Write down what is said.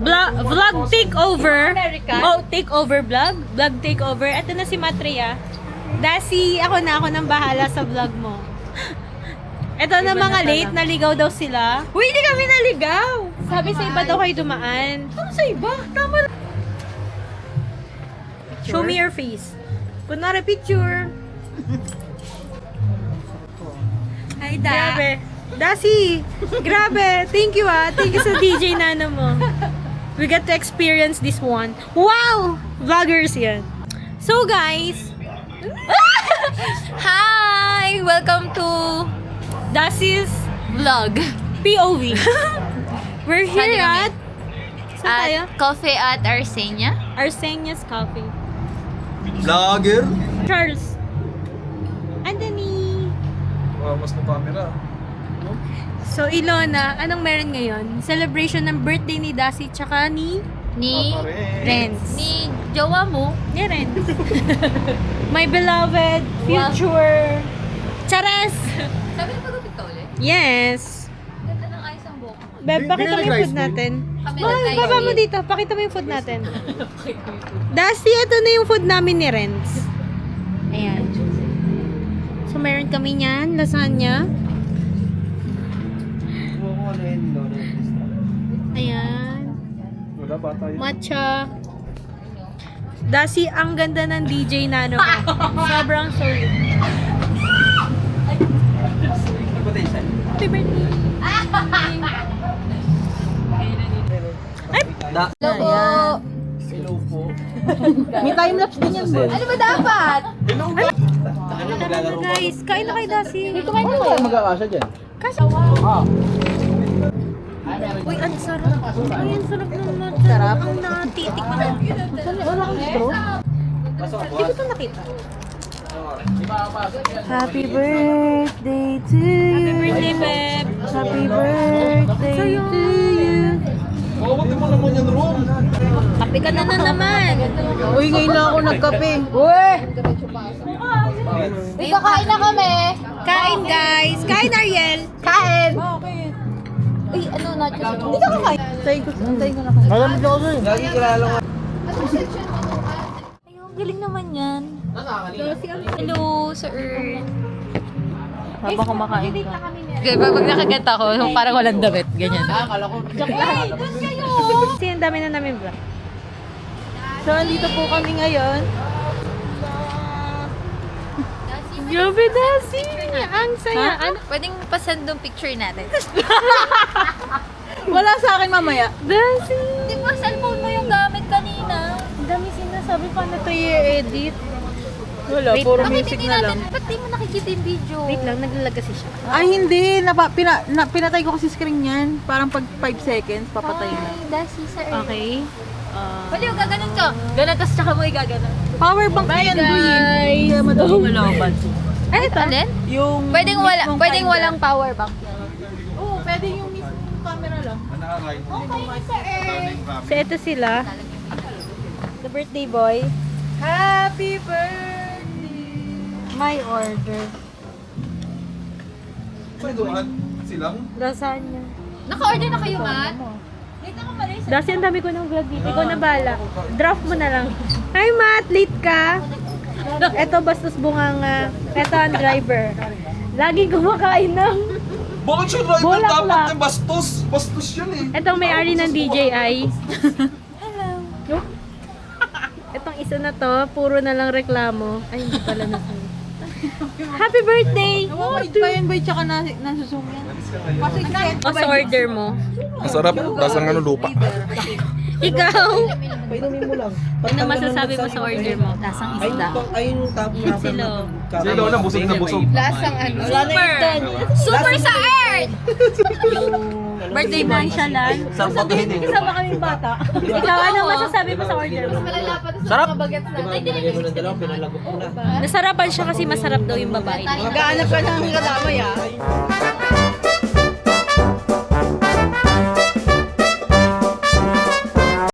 Vlog takeover. Oh, takeover vlog. Vlog takeover. Ito na si Matria. Dasi, ako nang bahala sa vlog mo. Ito na mga late, naligaw daw sila. Uy, hindi kami naligaw! Sabi sa iba daw kayo dumaan. Ano sa iba? Tama na. Show me your face. Kunwari picture. Hi, Da. Grabe. Dasi, grabe. Thank you Thank you sa DJ Nano mo. We get to experience this one. Wow! Vloggers yan. So guys, Hi! Welcome to Dasi's vlog. POV. We're here Saan at saan tayo? Coffee at Arsenia. Arsenia's Coffee. Vlogger? Charles. Anthony. Wow, mas na camera. So Ilona, anong meron ngayon? Celebration ng birthday ni Dasi tsaka ni Ni Renz. ni jowa mo. Ni Renz. My beloved future Charas. Sabi na pagupit ka ulit? Yes. Ganda ng ayos ang buhok mo. Beb, pakita mo yung food natin. Kami Mahal, nag-ice baba mo cream. dito. Pakita mo yung food natin. Dusty, ito na yung food namin ni Renz. Ayan. So, meron kami niyan. Lasagna. Ayan. Wala ba tayo? Matcha. Dasi, ang ganda ng DJ Nano. Sobrang solid. Happy birthday. Hello po. Hello po. May time-lapse din yan, boy. Ano ba dapat? Tara na, guys. Kain na kayo, Dasi. Kain na Ano magkakasya dyan? Uy, ang sarap. Ay, ang sarap ng matcha. Sarap. Ang natitik ko na. Wala kang straw? Hindi ko ito nakita. Happy birthday to Happy you. birthday, Beb. Happy birthday to you. Makabuti mo naman yung room. Kape ka na naman. Uy, ngayon lang ako nagkape. Uy! Uy, kakain na kami. Kain, guys. Kain, Ariel. Kain. Uy, ano nachos? Hindi ka kakain. Antayin ko na kayo. Malamig ako sa'yo. Lagi kilala ko. Ayun, galing naman yan. Hello, sir. Habang kumakain ka. Pag nakaganta ko, parang walang damit. Ganyan. Kasi ang dami na namin vlog. So, andito po kami ngayon. Grabe, Dasi. Ang saya. Ano? Pwedeng pasend yung picture natin. Wala sa akin mamaya. Dasi. Di ba cellphone mo yung gamit kanina? Ang dami sinasabi pa na ito i-edit. Wala, Wait, puro Bakit music hindi na lang. natin? Ba't di mo nakikita yung video? Wait lang, naglalag kasi siya. Ay, hindi. Pinatay ko kasi screen yan. Parang pag 5 seconds, papatay na. Ay, Dasi, sir. Okay. Pwede yung gaganon ka. Ganon, tapos tsaka mo igaganon. Power bank na yan, boy. Kaya madali malaban. Ano ito? Alin? Yung Pwedeng mismong walang camera. power bank. Oo, pwedeng yung mismong camera lang. So, ito sila. The birthday boy. Happy birthday! My order. Ano doon? Silang? Lasagna. Naka-order na kayo, Matt? Dasi, ang dami ko ng vlog dito. Ikaw na bala. Draft mo na lang. Hi, Matt! Late ka? Ito, bastos bunganga. Ito ang driver. Laging kumakain ng... Bakit siya driver Bulaklak. dapat yung bastos? Bastos yun eh. Itong may-ari ng DJI. Hello. Itong isa na to, puro na lang reklamo. Ay, hindi pala na Happy birthday! Wait pa yan, boy, tsaka nasusumo yan. O sa order mo. Masarap. Tapos ang ano lupa. Ikaw! Ano masasabi mo sa order mo? Lasang isda. Silo. Silo na busog na busog. Lasang ano? Super! Super sa earth! Birthday boy siya lang. Kasama kaming bata. Ikaw, ano masasabi mo sa order mo? Sarap. Nasarapan siya kasi masarap daw yung babae. Gaanap ka ng kadamay, ah.